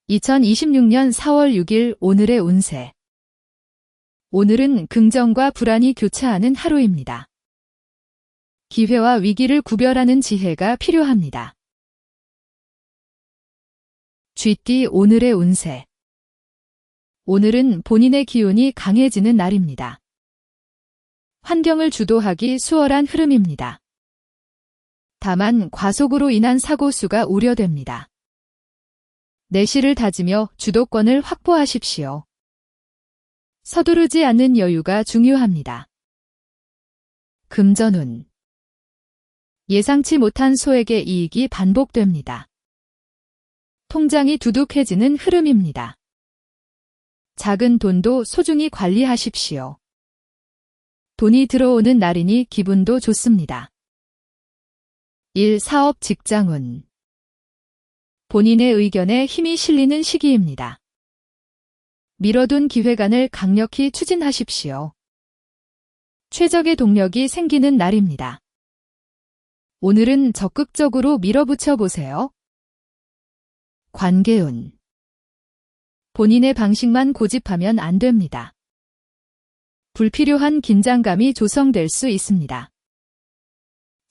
2026년 4월 6일 오늘의 운세. 오늘은 긍정과 불안이 교차하는 하루입니다. 기회와 위기를 구별하는 지혜가 필요합니다. 쥐띠 오늘의 운세. 오늘은 본인의 기운이 강해지는 날입니다. 환경을 주도하기 수월한 흐름입니다. 다만 과속으로 인한 사고 수가 우려됩니다. 내실을 다지며 주도권을 확보하십시오. 서두르지 않는 여유가 중요합니다. 금전운. 예상치 못한 소액의 이익이 반복됩니다. 통장이 두둑해지는 흐름입니다. 작은 돈도 소중히 관리하십시오. 돈이 들어오는 날이니 기분도 좋습니다. 일, 사업, 직장운. 본인의 의견에 힘이 실리는 시기입니다. 미뤄둔 기획안을 강력히 추진하십시오. 최적의 동력이 생기는 날입니다. 오늘은 적극적으로 밀어붙여 보세요. 관계운. 본인의 방식만 고집하면 안 됩니다. 불필요한 긴장감이 조성될 수 있습니다.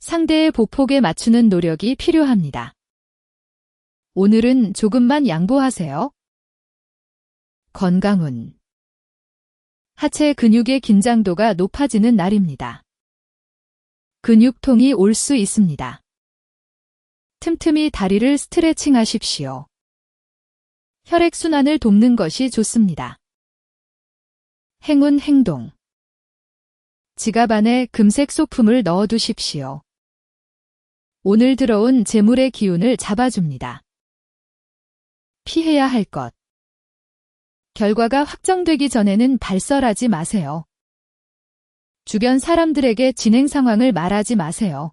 상대의 보폭에 맞추는 노력이 필요합니다. 오늘은 조금만 양보하세요. 건강운. 하체 근육의 긴장도가 높아지는 날입니다. 근육통이 올 수 있습니다. 틈틈이 다리를 스트레칭 하십시오. 혈액순환을 돕는 것이 좋습니다. 행운 행동. 지갑 안에 금색 소품을 넣어두십시오. 오늘 들어온 재물의 기운을 잡아줍니다. 피해야 할 것. 결과가 확정되기 전에는 발설하지 마세요. 주변 사람들에게 진행 상황을 말하지 마세요.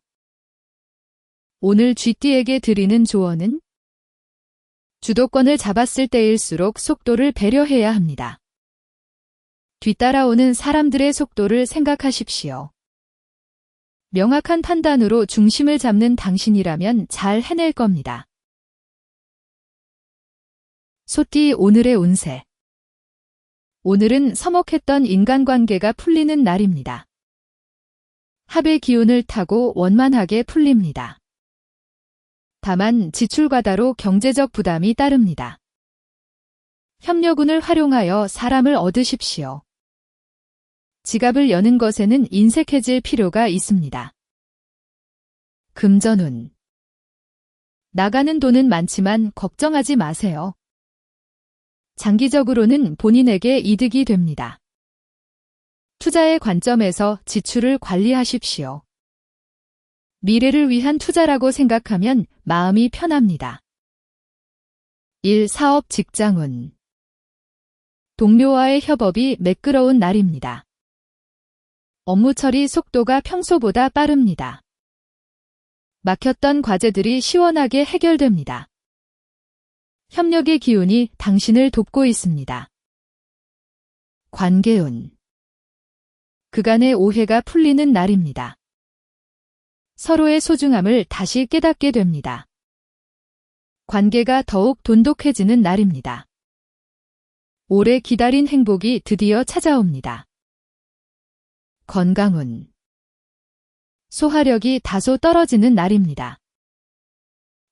오늘 쥐띠에게 드리는 조언은 주도권을 잡았을 때일수록 속도를 배려해야 합니다. 뒤따라오는 사람들의 속도를 생각하십시오. 명확한 판단으로 중심을 잡는 당신이라면 잘 해낼 겁니다. 소띠 오늘의 운세. 오늘은 서먹했던 인간관계가 풀리는 날입니다. 합의 기운을 타고 원만하게 풀립니다. 다만 지출 과다로 경제적 부담이 따릅니다. 협력운을 활용하여 사람을 얻으십시오. 지갑을 여는 것에는 인색해질 필요가 있습니다. 금전운. 나가는 돈은 많지만 걱정하지 마세요. 장기적으로는 본인에게 이득이 됩니다. 투자의 관점에서 지출을 관리하십시오. 미래를 위한 투자라고 생각하면 마음이 편합니다. 일, 사업, 직장운. 동료와의 협업이 매끄러운 날입니다. 업무 처리 속도가 평소보다 빠릅니다. 막혔던 과제들이 시원하게 해결됩니다. 협력의 기운이 당신을 돕고 있습니다. 관계운. 그간의 오해가 풀리는 날입니다. 서로의 소중함을 다시 깨닫게 됩니다. 관계가 더욱 돈독해지는 날입니다. 오래 기다린 행복이 드디어 찾아옵니다. 건강운. 소화력이 다소 떨어지는 날입니다.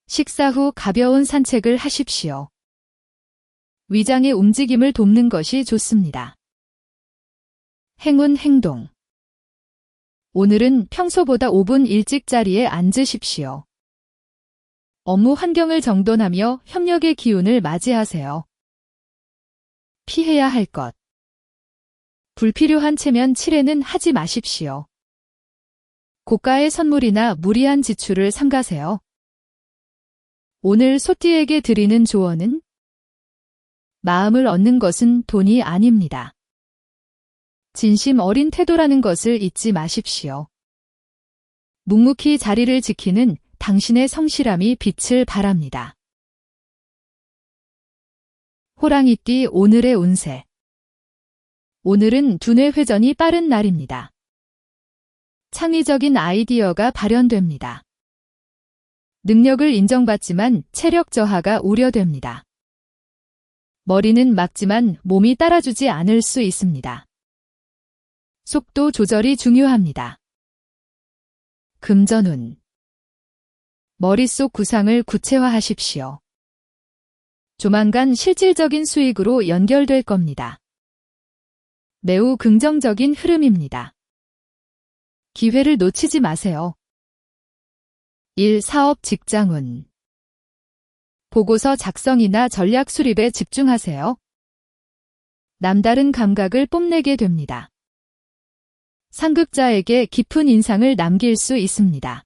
식사 후 가벼운 산책을 하십시오. 위장의 움직임을 돕는 것이 좋습니다. 행운 행동. 오늘은 평소보다 5분 일찍 자리에 앉으십시오. 업무 환경을 정돈하며 협력의 기운을 맞이하세요. 피해야 할 것. 불필요한 체면 칠해는 하지 마십시오. 고가의 선물이나 무리한 지출을 삼가세요. 오늘 소띠에게 드리는 조언은 마음을 얻는 것은 돈이 아닙니다. 진심 어린 태도라는 것을 잊지 마십시오. 묵묵히 자리를 지키는 당신의 성실함이 빛을 발합니다. 호랑이띠 오늘의 운세. 오늘은 두뇌 회전이 빠른 날입니다. 창의적인 아이디어가 발현됩니다. 능력을 인정받지만 체력 저하가 우려됩니다. 머리는 막지만 몸이 따라주지 않을 수 있습니다. 속도 조절이 중요합니다. 금전운. 머릿속 구상을 구체화하십시오. 조만간 실질적인 수익으로 연결될 겁니다. 매우 긍정적인 흐름입니다. 기회를 놓치지 마세요. 일, 사업, 직장운. 보고서 작성이나 전략 수립에 집중하세요. 남다른 감각을 뽐내게 됩니다. 상급자에게 깊은 인상을 남길 수 있습니다.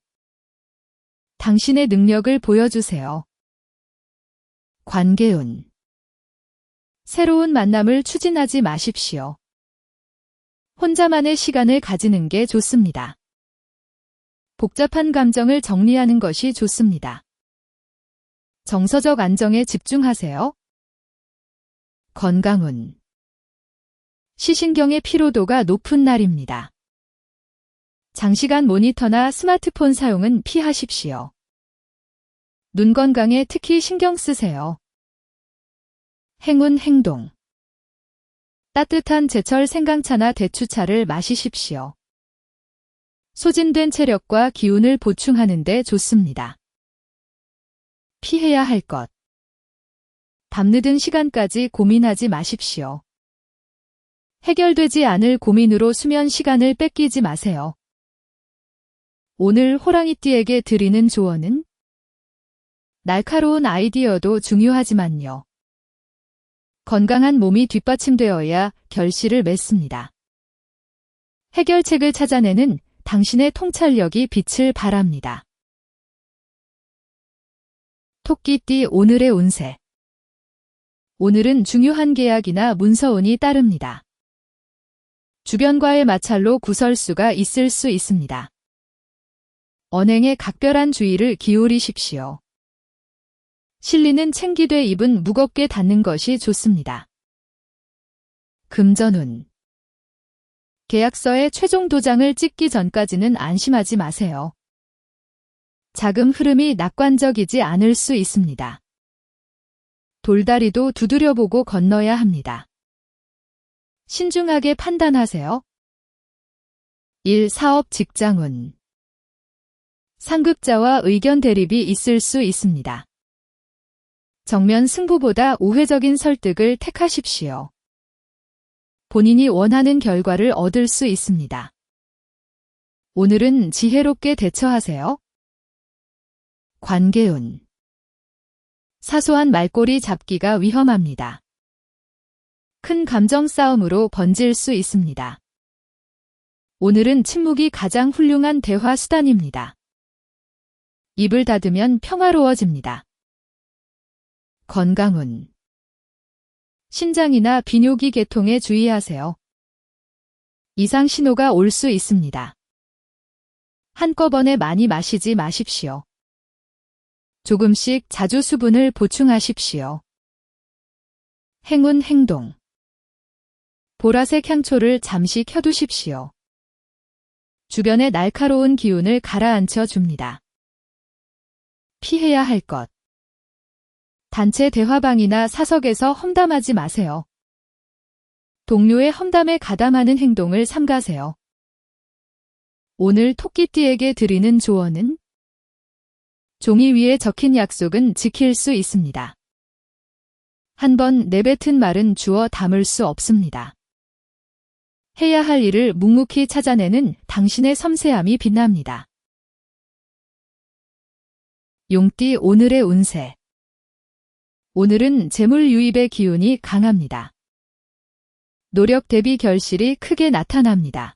당신의 능력을 보여주세요. 관계운. 새로운 만남을 추진하지 마십시오. 혼자만의 시간을 가지는 게 좋습니다. 복잡한 감정을 정리하는 것이 좋습니다. 정서적 안정에 집중하세요. 건강운. 시신경의 피로도가 높은 날입니다. 장시간 모니터나 스마트폰 사용은 피하십시오. 눈 건강에 특히 신경 쓰세요. 행운 행동. 따뜻한 제철 생강차나 대추차를 마시십시오. 소진된 체력과 기운을 보충하는 데 좋습니다. 피해야 할 것. 밤늦은 시간까지 고민하지 마십시오. 해결되지 않을 고민으로 수면 시간을 뺏기지 마세요. 오늘 호랑이띠에게 드리는 조언은 날카로운 아이디어도 중요하지만요. 건강한 몸이 뒷받침되어야 결실을 맺습니다. 해결책을 찾아내는 당신의 통찰력이 빛을 발합니다. 토끼띠 오늘의 운세. 오늘은 중요한 계약이나 문서운이 따릅니다. 주변과의 마찰로 구설수가 있을 수 있습니다. 언행에 각별한 주의를 기울이십시오. 실리는 챙기되 입은 무겁게 닫는 것이 좋습니다. 금전운. 계약서에 최종 도장을 찍기 전까지는 안심하지 마세요. 자금 흐름이 낙관적이지 않을 수 있습니다. 돌다리도 두드려보고 건너야 합니다. 신중하게 판단하세요. 일, 사업, 직장운. 상급자와 의견 대립이 있을 수 있습니다. 정면 승부보다 우회적인 설득을 택하십시오. 본인이 원하는 결과를 얻을 수 있습니다. 오늘은 지혜롭게 대처하세요. 관계운. 사소한 말꼬리 잡기가 위험합니다. 큰 감정 싸움으로 번질 수 있습니다. 오늘은 침묵이 가장 훌륭한 대화 수단입니다. 입을 닫으면 평화로워집니다. 건강운. 신장이나 비뇨기 계통에 주의하세요. 이상 신호가 올 수 있습니다. 한꺼번에 많이 마시지 마십시오. 조금씩 자주 수분을 보충하십시오. 행운 행동. 보라색 향초를 잠시 켜두십시오. 주변의 날카로운 기운을 가라앉혀 줍니다. 피해야 할 것. 단체 대화방이나 사석에서 험담하지 마세요. 동료의 험담에 가담하는 행동을 삼가세요. 오늘 토끼띠에게 드리는 조언은 종이 위에 적힌 약속은 지킬 수 있습니다. 한번 내뱉은 말은 주워 담을 수 없습니다. 해야 할 일을 묵묵히 찾아내는 당신의 섬세함이 빛납니다. 용띠 오늘의 운세. 오늘은 재물 유입의 기운이 강합니다. 노력 대비 결실이 크게 나타납니다.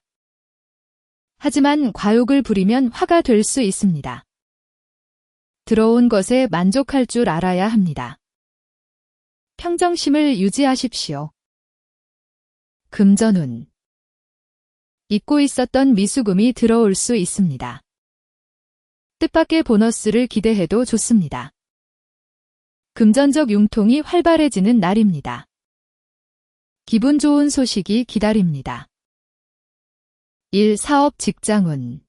하지만 과욕을 부리면 화가 될 수 있습니다. 들어온 것에 만족할 줄 알아야 합니다. 평정심을 유지하십시오. 금전운. 잊고 있었던 미수금이 들어올 수 있습니다. 뜻밖의 보너스를 기대해도 좋습니다. 금전적 융통이 활발해지는 날입니다. 기분 좋은 소식이 기다립니다. 일, 사업, 직장운.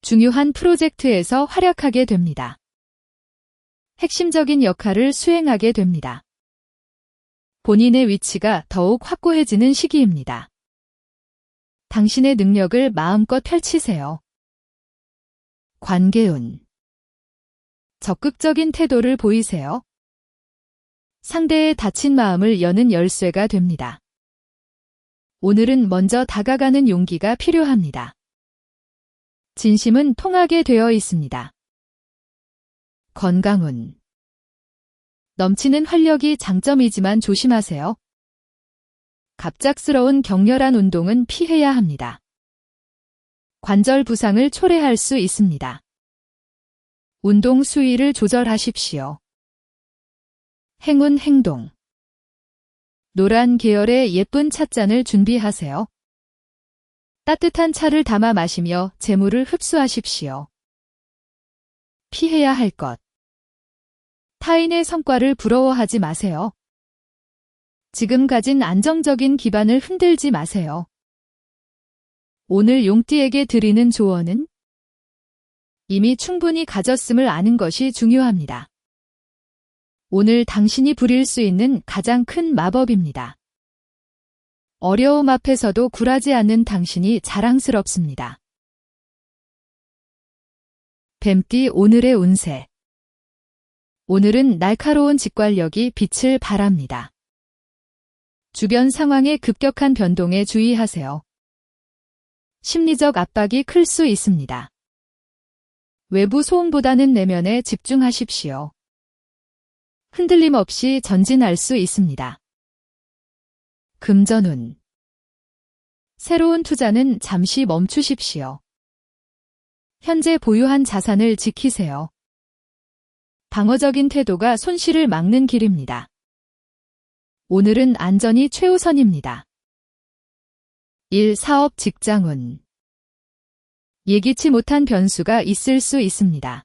중요한 프로젝트에서 활약하게 됩니다. 핵심적인 역할을 수행하게 됩니다. 본인의 위치가 더욱 확고해지는 시기입니다. 당신의 능력을 마음껏 펼치세요. 관계운. 적극적인 태도를 보이세요. 상대의 닫힌 마음을 여는 열쇠가 됩니다. 오늘은 먼저 다가가는 용기가 필요합니다. 진심은 통하게 되어 있습니다. 건강운. 넘치는 활력이 장점이지만 조심하세요. 갑작스러운 격렬한 운동은 피해야 합니다. 관절 부상을 초래할 수 있습니다. 운동 수위를 조절하십시오. 행운 행동. 노란 계열의 예쁜 찻잔을 준비하세요. 따뜻한 차를 담아 마시며 재물을 흡수하십시오. 피해야 할 것. 타인의 성과를 부러워하지 마세요. 지금 가진 안정적인 기반을 흔들지 마세요. 오늘 용띠에게 드리는 조언은 이미 충분히 가졌음을 아는 것이 중요합니다. 오늘 당신이 부릴 수 있는 가장 큰 마법입니다. 어려움 앞에서도 굴하지 않는 당신이 자랑스럽습니다. 뱀띠 오늘의 운세. 오늘은 날카로운 직관력이 빛을 발합니다. 주변 상황의 급격한 변동에 주의하세요. 심리적 압박이 클 수 있습니다. 외부 소음보다는 내면에 집중하십시오. 흔들림 없이 전진할 수 있습니다. 금전운. 새로운 투자는 잠시 멈추십시오. 현재 보유한 자산을 지키세요. 방어적인 태도가 손실을 막는 길입니다. 오늘은 안전이 최우선입니다. 일, 사업, 직장운. 예기치 못한 변수가 있을 수 있습니다.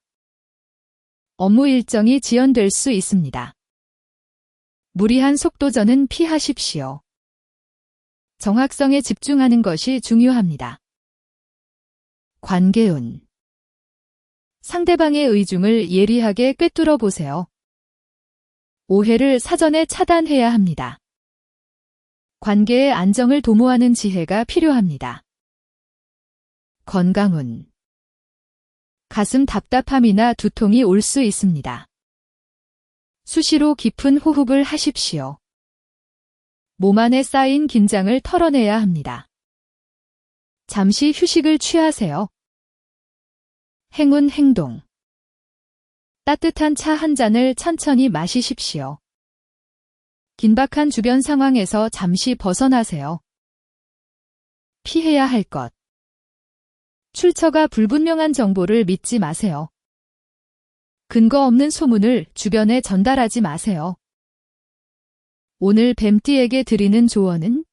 업무 일정이 지연될 수 있습니다. 무리한 속도전은 피하십시오. 정확성에 집중하는 것이 중요합니다. 관계운. 상대방의 의중을 예리하게 꿰뚫어 보세요. 오해를 사전에 차단해야 합니다. 관계의 안정을 도모하는 지혜가 필요합니다. 건강운. 가슴 답답함이나 두통이 올 수 있습니다. 수시로 깊은 호흡을 하십시오. 몸 안에 쌓인 긴장을 털어내야 합니다. 잠시 휴식을 취하세요. 행운 행동. 따뜻한 차 한 잔을 천천히 마시십시오. 긴박한 주변 상황에서 잠시 벗어나세요. 피해야 할 것. 출처가 불분명한 정보를 믿지 마세요. 근거 없는 소문을 주변에 전달하지 마세요. 오늘 뱀띠에게 드리는 조언은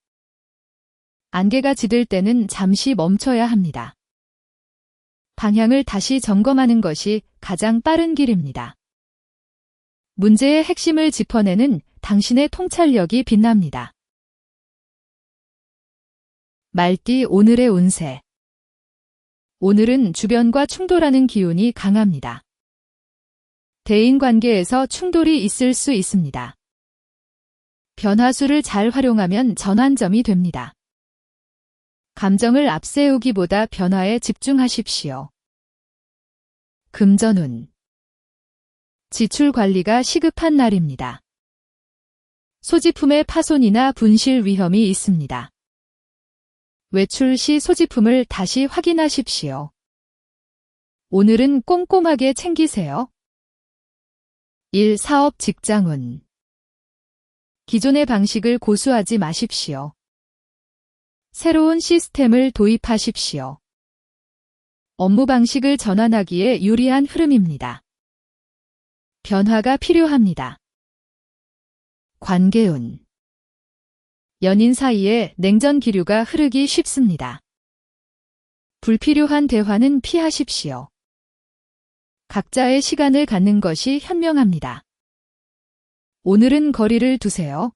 안개가 짙을 때는 잠시 멈춰야 합니다. 방향을 다시 점검하는 것이 가장 빠른 길입니다. 문제의 핵심을 짚어내는 당신의 통찰력이 빛납니다. 말띠 오늘의 운세. 오늘은 주변과 충돌하는 기운이 강합니다. 대인관계에서 충돌이 있을 수 있습니다. 변화수를 잘 활용하면 전환점이 됩니다. 감정을 앞세우기보다 변화에 집중하십시오. 금전운. 지출 관리가 시급한 날입니다. 소지품의 파손이나 분실 위험이 있습니다. 외출 시 소지품을 다시 확인하십시오. 오늘은 꼼꼼하게 챙기세요. 일, 사업, 직장운. 기존의 방식을 고수하지 마십시오. 새로운 시스템을 도입하십시오. 업무 방식을 전환하기에 유리한 흐름입니다. 변화가 필요합니다. 관계운. 연인 사이에 냉전 기류가 흐르기 쉽습니다. 불필요한 대화는 피하십시오. 각자의 시간을 갖는 것이 현명합니다. 오늘은 거리를 두세요.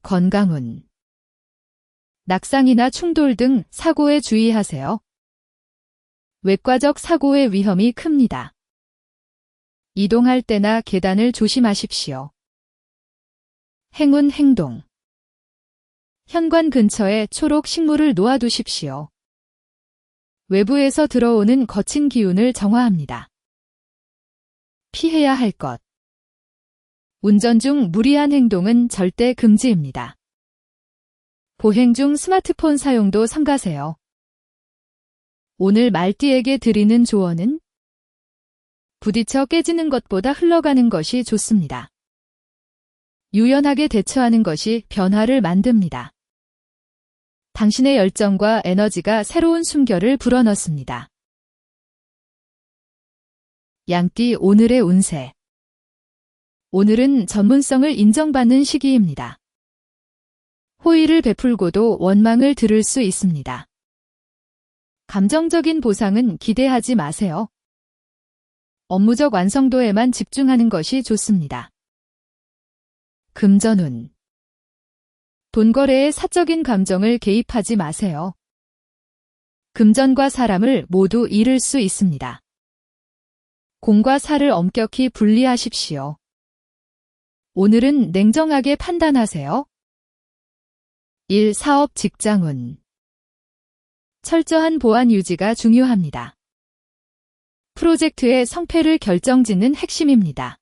건강운. 낙상이나 충돌 등 사고에 주의하세요. 외과적 사고의 위험이 큽니다. 이동할 때나 계단을 조심하십시오. 행운 행동. 현관 근처에 초록 식물을 놓아두십시오. 외부에서 들어오는 거친 기운을 정화합니다. 피해야 할 것. 운전 중 무리한 행동은 절대 금지입니다. 보행 중 스마트폰 사용도 삼가세요. 오늘 말띠에게 드리는 조언은 부딪혀 깨지는 것보다 흘러가는 것이 좋습니다. 유연하게 대처하는 것이 변화를 만듭니다. 당신의 열정과 에너지가 새로운 숨결을 불어넣습니다. 양띠 오늘의 운세. 오늘은 전문성을 인정받는 시기입니다. 호의를 베풀고도 원망을 들을 수 있습니다. 감정적인 보상은 기대하지 마세요. 업무적 완성도에만 집중하는 것이 좋습니다. 금전운. 돈 거래에 사적인 감정을 개입하지 마세요. 금전과 사람을 모두 잃을 수 있습니다. 공과 사를 엄격히 분리하십시오. 오늘은 냉정하게 판단하세요. 일, 사업, 직장운. 철저한 보안 유지가 중요합니다. 프로젝트의 성패를 결정짓는 핵심입니다.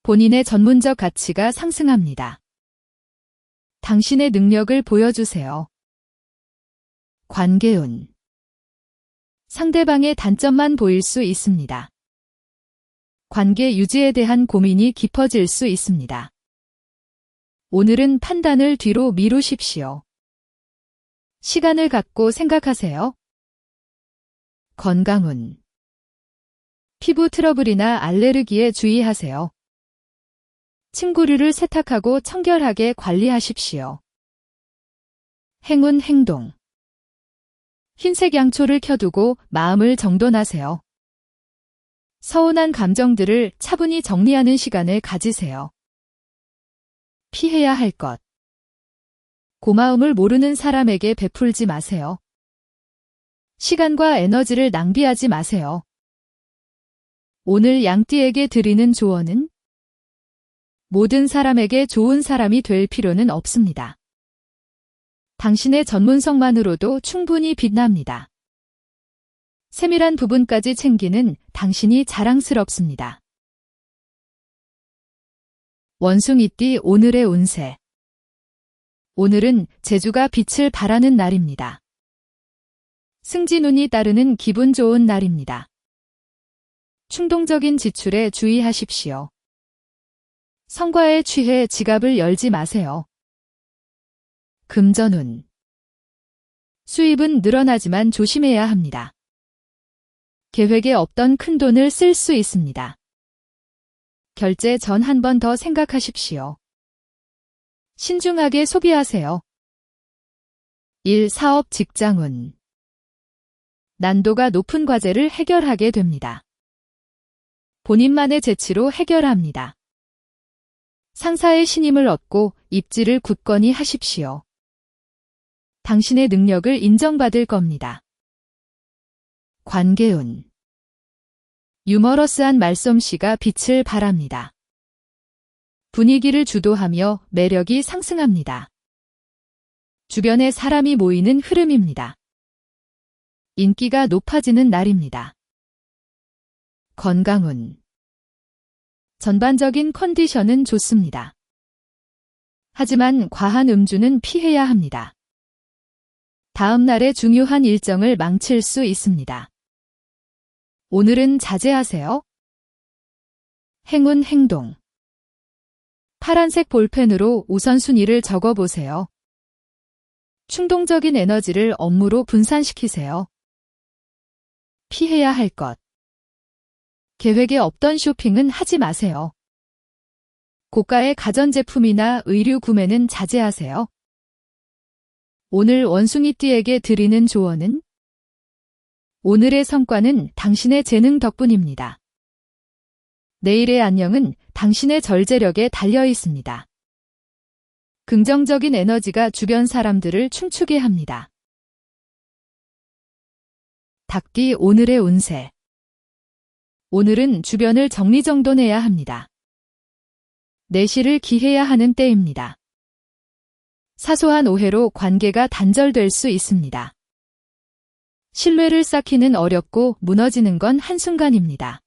본인의 전문적 가치가 상승합니다. 당신의 능력을 보여주세요. 관계운. 상대방의 단점만 보일 수 있습니다. 관계 유지에 대한 고민이 깊어질 수 있습니다. 오늘은 판단을 뒤로 미루십시오. 시간을 갖고 생각하세요. 건강운. 피부 트러블이나 알레르기에 주의하세요. 침구류를 세탁하고 청결하게 관리하십시오. 행운 행동. 흰색 양초를 켜두고 마음을 정돈하세요. 서운한 감정들을 차분히 정리하는 시간을 가지세요. 피해야 할 것. 고마움을 모르는 사람에게 베풀지 마세요. 시간과 에너지를 낭비하지 마세요. 오늘 양띠에게 드리는 조언은 모든 사람에게 좋은 사람이 될 필요는 없습니다. 당신의 전문성만으로도 충분히 빛납니다. 세밀한 부분까지 챙기는 당신이 자랑스럽습니다. 원숭이띠 오늘의 운세. 오늘은 재주가 빛을 발하는 날입니다. 승진운이 따르는 기분 좋은 날입니다. 충동적인 지출에 주의하십시오. 성과에 취해 지갑을 열지 마세요. 금전운. 수입은 늘어나지만 조심해야 합니다. 계획에 없던 큰돈을 쓸 수 있습니다. 결제 전 한 번 더 생각하십시오. 신중하게 소비하세요. 일, 사업, 직장운. 난도가 높은 과제를 해결하게 됩니다. 본인만의 재치로 해결합니다. 상사의 신임을 얻고 입지를 굳건히 하십시오. 당신의 능력을 인정받을 겁니다. 관계운. 유머러스한 말솜씨가 빛을 발합니다. 분위기를 주도하며 매력이 상승합니다. 주변에 사람이 모이는 흐름입니다. 인기가 높아지는 날입니다. 건강운. 전반적인 컨디션은 좋습니다. 하지만 과한 음주는 피해야 합니다. 다음 날의 중요한 일정을 망칠 수 있습니다. 오늘은 자제하세요. 행운 행동. 파란색 볼펜으로 우선순위를 적어보세요. 충동적인 에너지를 업무로 분산시키세요. 피해야 할 것. 계획에 없던 쇼핑은 하지 마세요. 고가의 가전제품이나 의류 구매는 자제하세요. 오늘 원숭이띠에게 드리는 조언은 오늘의 성과는 당신의 재능 덕분입니다. 내일의 안녕은 당신의 절제력에 달려 있습니다. 긍정적인 에너지가 주변 사람들을 춤추게 합니다. 닭띠 오늘의 운세. 오늘은 주변을 정리정돈해야 합니다. 내실을 기해야 하는 때입니다. 사소한 오해로 관계가 단절될 수 있습니다. 신뢰를 쌓기는 어렵고 무너지는 건 한순간입니다.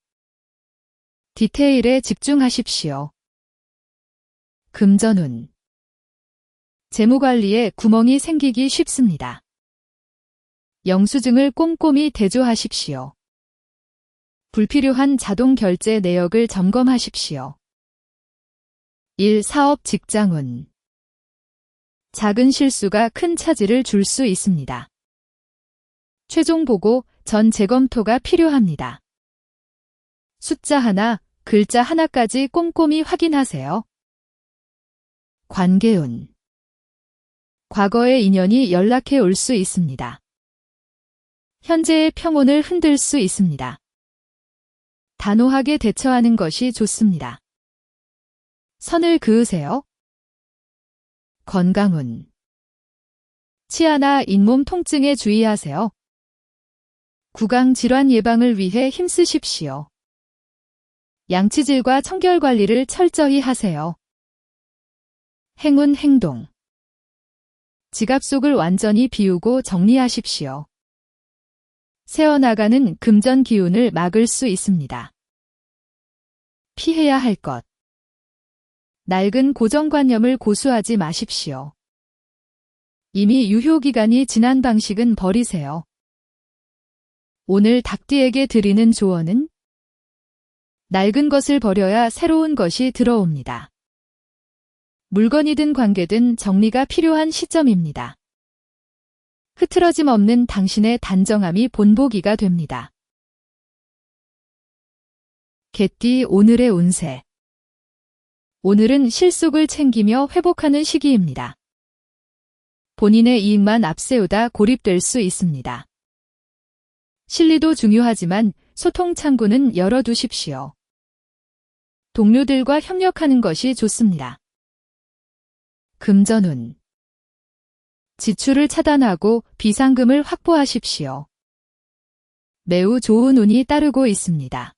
디테일에 집중하십시오. 금전운. 재무관리에 구멍이 생기기 쉽습니다. 영수증을 꼼꼼히 대조하십시오. 불필요한 자동 결제 내역을 점검하십시오. 일, 사업, 직장운. 작은 실수가 큰 차질을 줄 수 있습니다. 최종 보고 전 재검토가 필요합니다. 숫자 하나, 글자 하나까지 꼼꼼히 확인하세요. 관계운. 과거의 인연이 연락해 올 수 있습니다. 현재의 평온을 흔들 수 있습니다. 단호하게 대처하는 것이 좋습니다. 선을 그으세요. 건강운. 치아나 잇몸 통증에 주의하세요. 구강 질환 예방을 위해 힘쓰십시오. 양치질과 청결 관리를 철저히 하세요. 행운 행동. 지갑 속을 완전히 비우고 정리하십시오. 새어나가는 금전 기운을 막을 수 있습니다. 피해야 할 것. 낡은 고정관념을 고수하지 마십시오. 이미 유효기간이 지난 방식은 버리세요. 오늘 닭띠에게 드리는 조언은 낡은 것을 버려야 새로운 것이 들어옵니다. 물건이든 관계든 정리가 필요한 시점입니다. 흐트러짐 없는 당신의 단정함이 본보기가 됩니다. 개띠 오늘의 운세. 오늘은 실속을 챙기며 회복하는 시기입니다. 본인의 이익만 앞세우다 고립될 수 있습니다. 실리도 중요하지만 소통 창구는 열어두십시오. 동료들과 협력하는 것이 좋습니다. 금전운. 지출을 차단하고 비상금을 확보하십시오. 매우 좋은 운이 따르고 있습니다.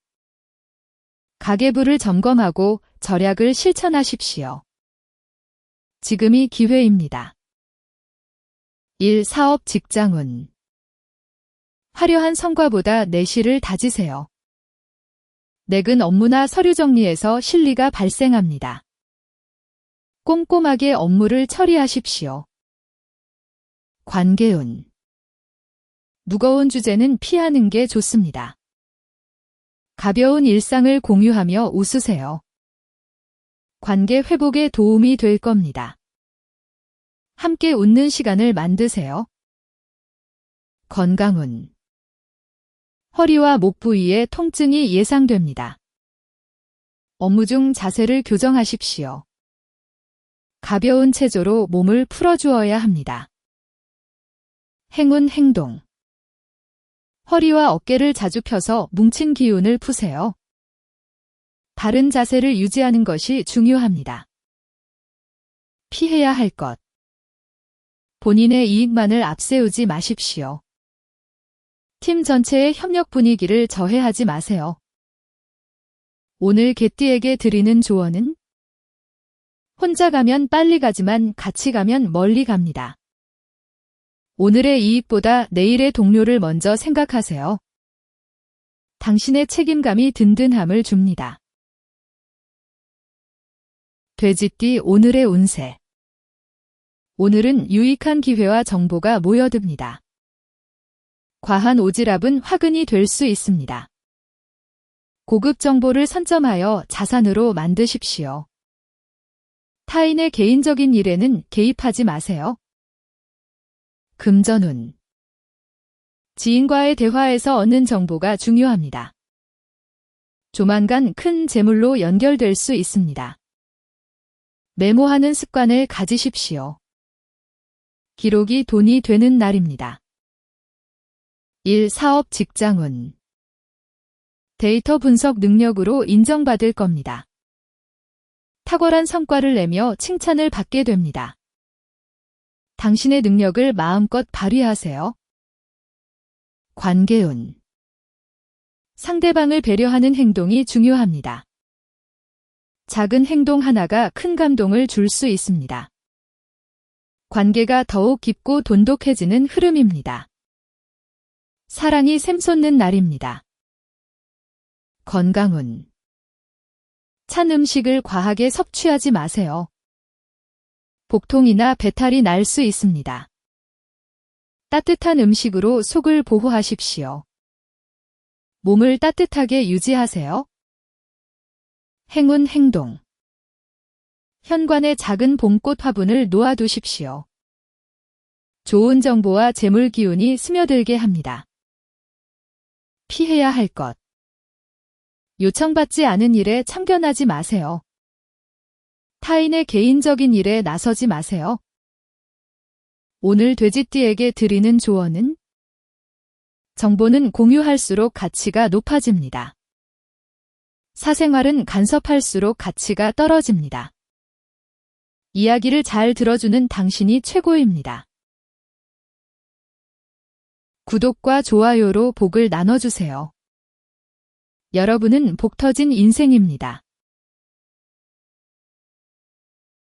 가계부를 점검하고 절약을 실천하십시오. 지금이 기회입니다. 일, 사업, 직장운. 화려한 성과보다 내실을 다지세요. 내근 업무나 서류 정리에서 실리가 발생합니다. 꼼꼼하게 업무를 처리하십시오. 관계운. 무거운 주제는 피하는 게 좋습니다. 가벼운 일상을 공유하며 웃으세요. 관계 회복에 도움이 될 겁니다. 함께 웃는 시간을 만드세요. 건강운. 허리와 목 부위에 통증이 예상됩니다. 업무 중 자세를 교정하십시오. 가벼운 체조로 몸을 풀어주어야 합니다. 행운 행동. 허리와 어깨를 자주 펴서 뭉친 기운을 푸세요. 바른 자세를 유지하는 것이 중요합니다. 피해야 할 것. 본인의 이익만을 앞세우지 마십시오. 팀 전체의 협력 분위기를 저해하지 마세요. 오늘 개띠에게 드리는 조언은 혼자 가면 빨리 가지만 같이 가면 멀리 갑니다. 오늘의 이익보다 내일의 동료를 먼저 생각하세요. 당신의 책임감이 든든함을 줍니다. 돼지띠 오늘의 운세. 오늘은 유익한 기회와 정보가 모여듭니다. 과한 오지랖은 화근이 될 수 있습니다. 고급 정보를 선점하여 자산으로 만드십시오. 타인의 개인적인 일에는 개입하지 마세요. 금전운. 지인과의 대화에서 얻는 정보가 중요합니다. 조만간 큰 재물로 연결될 수 있습니다. 메모하는 습관을 가지십시오. 기록이 돈이 되는 날입니다. 일, 사업, 직장운. 데이터 분석 능력으로 인정받을 겁니다. 탁월한 성과를 내며 칭찬을 받게 됩니다. 당신의 능력을 마음껏 발휘하세요. 관계운. 상대방을 배려하는 행동이 중요합니다. 작은 행동 하나가 큰 감동을 줄 수 있습니다. 관계가 더욱 깊고 돈독해지는 흐름입니다. 사랑이 샘솟는 날입니다. 건강운. 찬 음식을 과하게 섭취하지 마세요. 복통이나 배탈이 날 수 있습니다. 따뜻한 음식으로 속을 보호하십시오. 몸을 따뜻하게 유지하세요. 행운 행동. 현관에 작은 봄꽃 화분을 놓아두십시오. 좋은 정보와 재물 기운이 스며들게 합니다. 피해야 할 것. 요청받지 않은 일에 참견하지 마세요. 타인의 개인적인 일에 나서지 마세요. 오늘 돼지띠에게 드리는 조언은 정보는 공유할수록 가치가 높아집니다. 사생활은 간섭할수록 가치가 떨어집니다. 이야기를 잘 들어주는 당신이 최고입니다. 구독과 좋아요로 복을 나눠주세요. 여러분은 복 터진 인생입니다.